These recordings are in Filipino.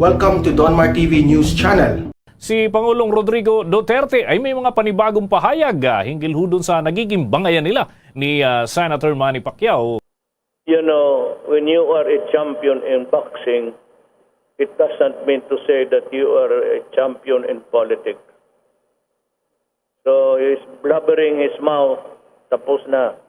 Welcome to Donmar TV News Channel. Si Pangulong Rodrigo Duterte ay may mga panibagong pahayag hinggil ho dun sa nagiging bangayan nila ni Senator Manny Pacquiao. You know, when you are a champion in boxing, it doesn't mean to say that you are a champion in politics. So he's blubbering his mouth, tapos na.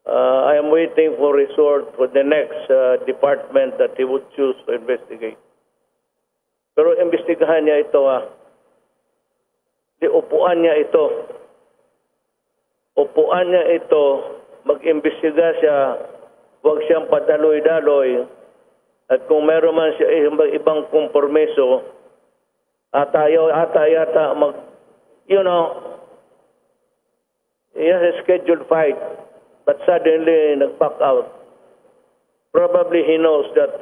I am waiting for resort for the next department that he would choose to investigate. Pero imbestigahan niya ito Di upuan niya ito. Upuan niya ito, mag-imbestiga siya, huwag siyang padaloy-daloy. At kung meron man siya ibang kompromiso, ata yata he has a scheduled fight, but suddenly nag-back out. Probably he knows that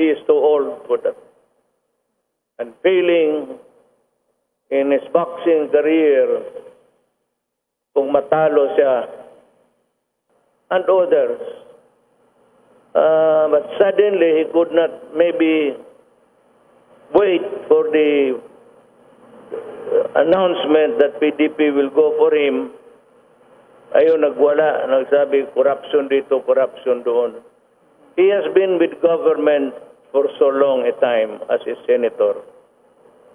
he is too old for that. And failing in his boxing career, kung matalo siya, and others. But suddenly he could not maybe wait for the announcement that PDP will go for him. Ayun, nagwala. Nagsabi, corruption dito, corruption doon. He has been with government for so long a time as a senator.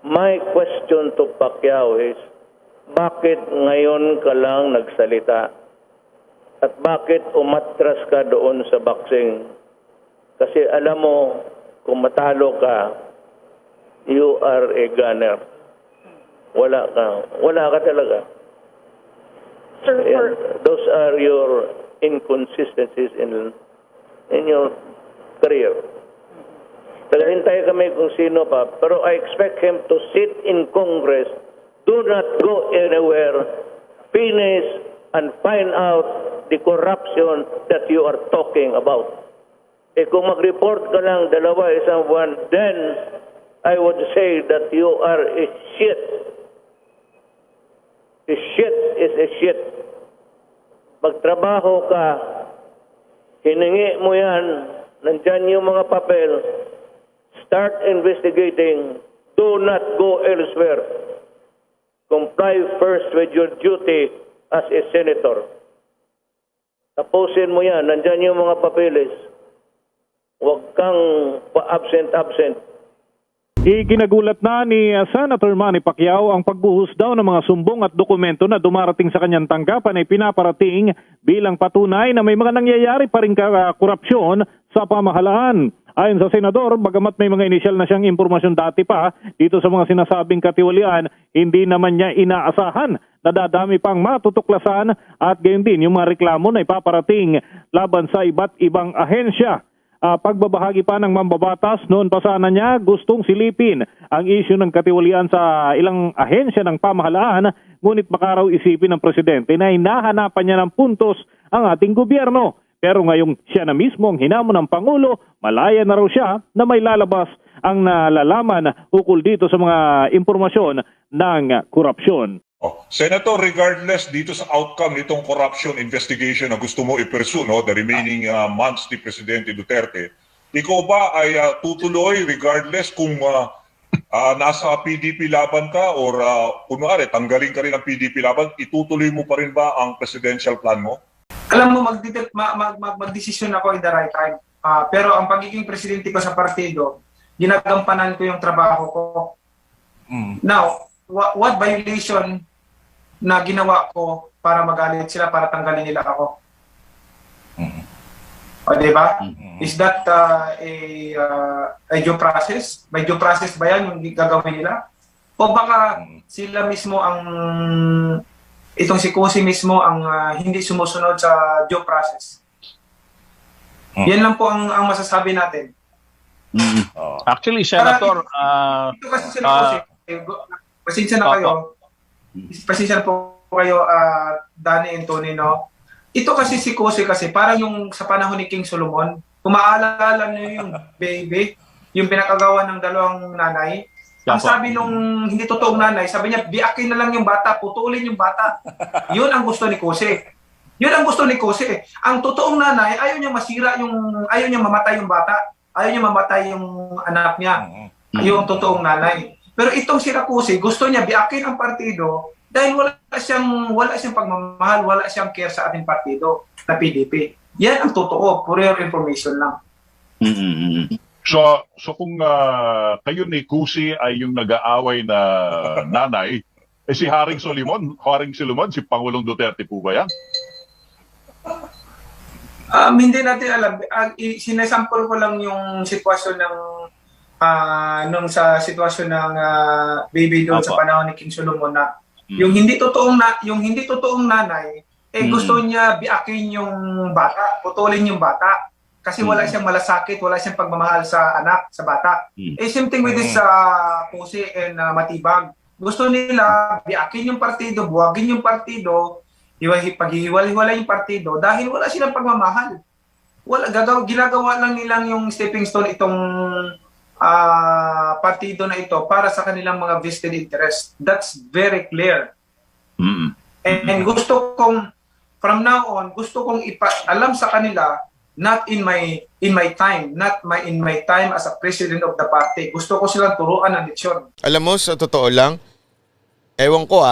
My question to Pacquiao is, bakit ngayon ka lang nagsalita? At bakit umatras ka doon sa boxing? Kasi alam mo, kung matalo ka, you are a gunner. Wala ka talaga. Sir, Those are your inconsistencies in your career. Tagahintay kami kung sino pa, pero I expect him to sit in Congress, do not go anywhere, finish and find out the corruption that you are talking about. Kung mag-report ka lang isang buwan, then I would say that you are a shit. A shit is a shit. Magtrabaho ka, hiningi mo yan, nandyan yung mga papel, start investigating, do not go elsewhere. Comply first with your duty as a senator. Tapusin mo yan, nandyan yung mga papeles. Huwag kang pa-absent. Ikinagulat na ni Senator Manny Pacquiao ang pagbuhos daw ng mga sumbong at dokumento na dumarating sa kanyang tanggapan ay pinaparating bilang patunay na may mga nangyayari pa rin korupsyon sa pamahalaan. Ayon sa senador, bagamat may mga inisyal na siyang impormasyon dati pa dito sa mga sinasabing katiwalian, hindi naman niya inaasahan na dadami pang matutuklasan at gayon din yung mga reklamo na ipaparating laban sa iba't ibang ahensya. Pagbabahagi pa ng mambabatas, noon pa sana niya gustong silipin ang issue ng katiwalian sa ilang ahensya ng pamahalaan, ngunit baka raw isipin ng presidente na hinahanapan niya ng puntos ang ating gobyerno. Pero ngayong siya na mismo ang hinamon ng Pangulo, malaya na raw siya na may lalabas ang nalalaman ukol dito sa mga impormasyon ng korupsyon. Senator, regardless dito sa outcome nitong corruption investigation na gusto mo i-pursue, the remaining months ni Presidente Duterte, ikaw ba ay tutuloy regardless kung nasa PDP laban ka or kunwari tanggalin ka rin ang PDP laban, itutuloy mo pa rin ba ang presidential plan mo? alam mo, magdesisyon ako in the right time. Pero ang pagiging presidente ko sa partido, ginagampanan ko yung trabaho ko. Now, what violation na ginawa ko para magalit sila, para tanggalin nila ako? O, diba? Is that a due process? May due process ba yan yung gagawin nila? O baka sila mismo ang, itong si Cossy mismo ang hindi sumusunod sa due process? Yan lang po ang masasabi natin. Actually, Senator, ito kasi sila Cossy, pasensya na kayo. Pasensya na po kayo, Danny and Tony, no? Ito kasi si Cossy kasi parang yung sa panahon ni King Solomon, kung maalala niyo yung baby, yung pinakagawa ng dalawang nanay, ang sabi nung hindi totoong nanay, sabi niya, biakin na lang yung bata, putulin yung bata. Yun ang gusto ni Cossy. Yun ang gusto ni Cossy. Ang totoong nanay, ayaw niya masira ayaw niya mamatay yung bata. ayaw niya mamatay yung anak niya, yung totoong nanay. Pero itong si Rakusi, gusto niya biakin ang partido dahil wala siyang pagmamahal, wala siyang care sa ating partido na PDP. Yan ang totoo, for your information lang. So kung kayo ni Kusi ay yung nag-aaway na nanay, si Haring Solomon, si Pangulong Duterte po ba yan? Hindi natin alam. Sinasample ko lang yung sitwasyon ng sa sitwasyon ng baby doon sa panahon ni King Solomon na yung hindi totoong nanay gusto niya biakin yung bata, putulin yung bata kasi wala siyang malasakit, wala siyang pagmamahal sa anak, sa bata. Same thing with this Kusi and Matibag. Gusto nila biakin yung partido, buwagin yung partido, paghihiwalay yung partido dahil wala silang pagmamahal. Ginagawa lang nilang yung stepping stone itong partido na ito para sa kanilang mga vested interest. That's very clear. And gusto kong from now on, gusto kong alam sa kanila, not in my time as a president of the party. Gusto ko silang turuan ng leksyon. Alam mo, sa totoo lang, ewan ko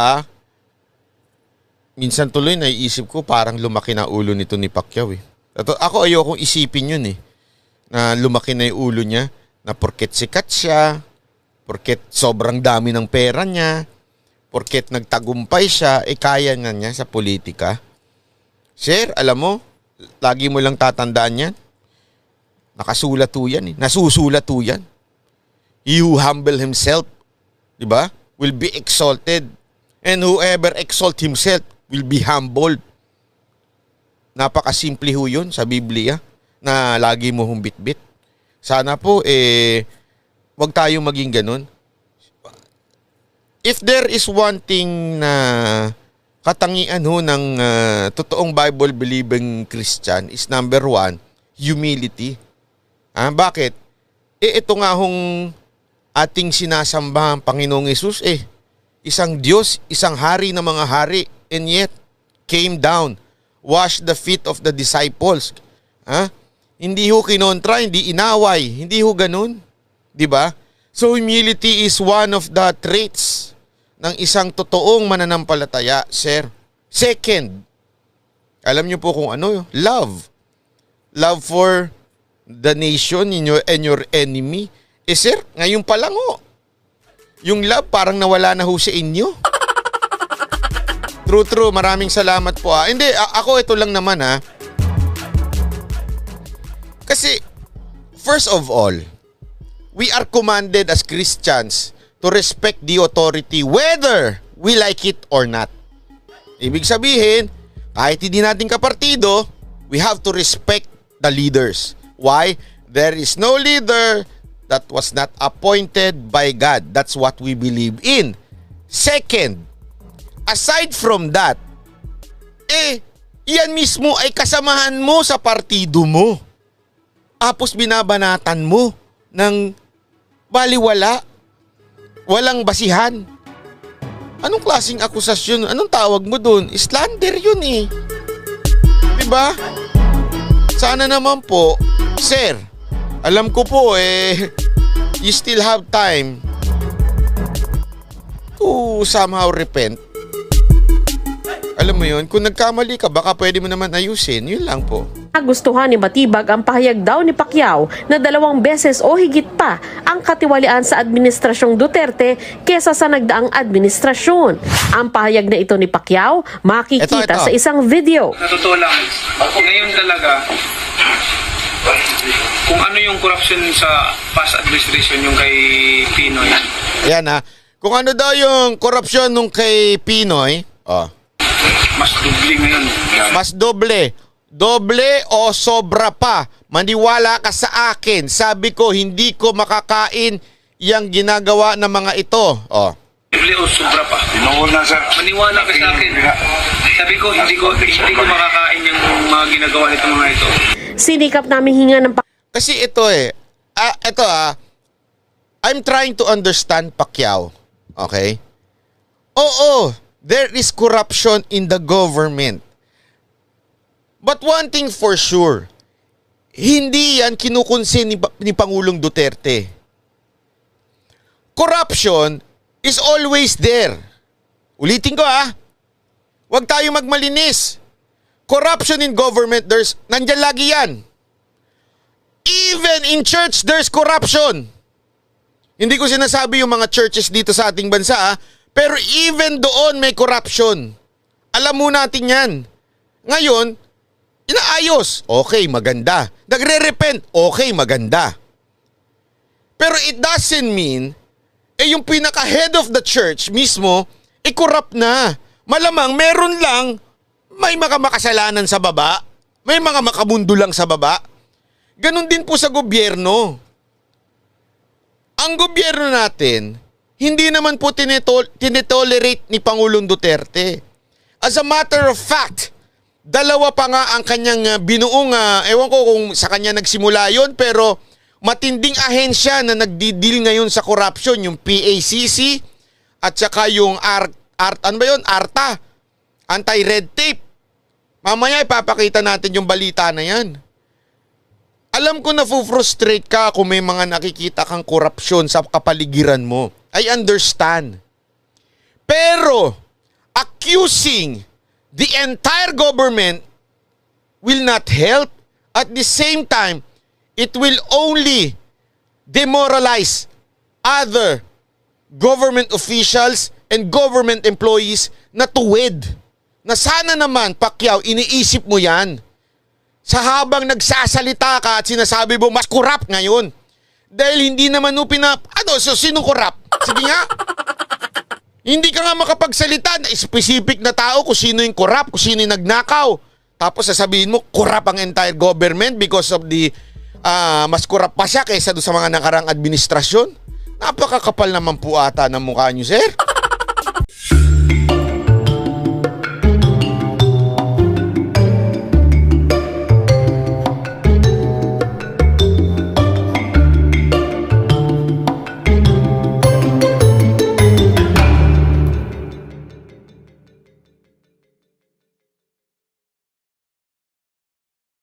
minsan tuloy naiisip ko parang lumaki na ulo nito ni Pacquiao eh. Ako ayokong isipin yun eh, na lumaki na yung ulo niya, na porket sikat siya, porket sobrang dami ng pera niya, porket nagtagumpay siya, kaya na niya sa politika. Sir, alam mo, lagi mo lang tatandaan yan. Nakasulat po yan eh. Nasusulat po yan. He who humble himself, di ba, will be exalted. And whoever exalt himself will be humbled. Napakasimple ho yun sa Biblia na lagi mo hong bitbit. Sana po, wag tayong maging ganun. If there is one thing na katangian ho ng totoong Bible-believing Christian is number 1, humility. Bakit? Ito nga hong ating sinasamba ang Panginoong Hesus isang Diyos, isang hari ng mga hari, and yet came down, washed the feet of the disciples. Hindi ho kinontra, hindi inaway, hindi ho ganun. Diba? So humility is one of the traits ng isang totoong mananampalataya, sir. Second, alam niyo po kung ano, love. Love for the nation and your enemy. Sir, ngayon pa lang ho, yung love parang nawala na ho sa inyo. True, maraming salamat po. Hindi, ako ito lang naman Kasi, first of all, we are commanded as Christians to respect the authority whether we like it or not. Ibig sabihin, kahit hindi natin kapartido, we have to respect the leaders. Why? There is no leader that was not appointed by God. That's what we believe in. Second, aside from that, yan mismo ay kasamahan mo sa partido mo. Tapos binabanatan mo ng baliwala, walang basihan. Anong klaseng akusasyon? Anong tawag mo dun? Slander yun eh. Diba? Sana naman po, sir, alam ko po you still have time to somehow repent. Alam mo yun, kung nagkamali ka, baka pwede mo naman ayusin. Yun lang po. Nagustuhan ni Matibag ang pahayag daw ni Pacquiao na 2 beses o higit pa ang katiwalian sa administrasyong Duterte kesa sa nagdaang administrasyon. Ang pahayag na ito ni Pacquiao makikita sa isang video. Sa totoo lang, ngayon talaga, kung ano yung corruption sa past administration yung kay Pinoy. Ayan kung ano daw yung corruption nung kay Pinoy, mas doble ngayon. Mas doble. Doble o sobra pa. Maniwala ka sa akin. Sabi ko, hindi ko makakain yung ginagawa ng mga ito. Doble o sobra pa. Maniwala ka sa akin. Sabi ko, hindi ko makakain yung mga ginagawa nito mga ito. Sinikap namin hinga ng Kasi ito I'm trying to understand Pacquiao. Okay? Oo, there is corruption in the government. But one thing for sure, hindi yan kinukonsin ni Pangulong Duterte. Corruption is always there. Ulitin ko huwag tayo magmalinis. Corruption in government, nandyan lagi yan. Even in church, there's corruption. Hindi ko sinasabi yung mga churches dito sa ating bansa, pero even doon may corruption. Alam mo natin yan. Ngayon, inaayos. Okay, maganda. Nagre-repent. Okay, maganda. Pero it doesn't mean, yung pinaka-head of the church mismo, corrupt na. Malamang meron lang, may mga makasalanan sa baba, may mga makamundo lang sa baba. Ganon din po sa gobyerno. Ang gobyerno natin, hindi naman po tinetolerate ni Pangulong Duterte. As a matter of fact, dalawa pa nga ang kanyang binuong, ewan ko kung sa kanya nagsimula yon, pero matinding ahensya na nagdi-deal ngayon sa corruption, yung PACC at saka yung ARTA, anti-red tape. Mamaya ipapakita natin yung balita na yan. Alam ko na frustrate ka kung may mga nakikita kang korupsyon sa kapaligiran mo. I understand. Pero accusing the entire government will not help. At the same time, it will only demoralize other government officials and government employees na tuwid. Na sana naman, Pacquiao, iniisip mo yan. Sa habang nagsasalita ka at sinasabi mo, mas corrupt ngayon. Dahil hindi naman so sino corrupt? Sige nga. Hindi ka nga makapagsalita na specific na tao kung sino yung corrupt, kung sino yung nagnakaw. Tapos sasabihin mo, corrupt ang entire government because of the mas corrupt pa siya kaysa doon sa mga nakarang administrasyon. Napakakapal naman po ata ng mukha nyo, sir.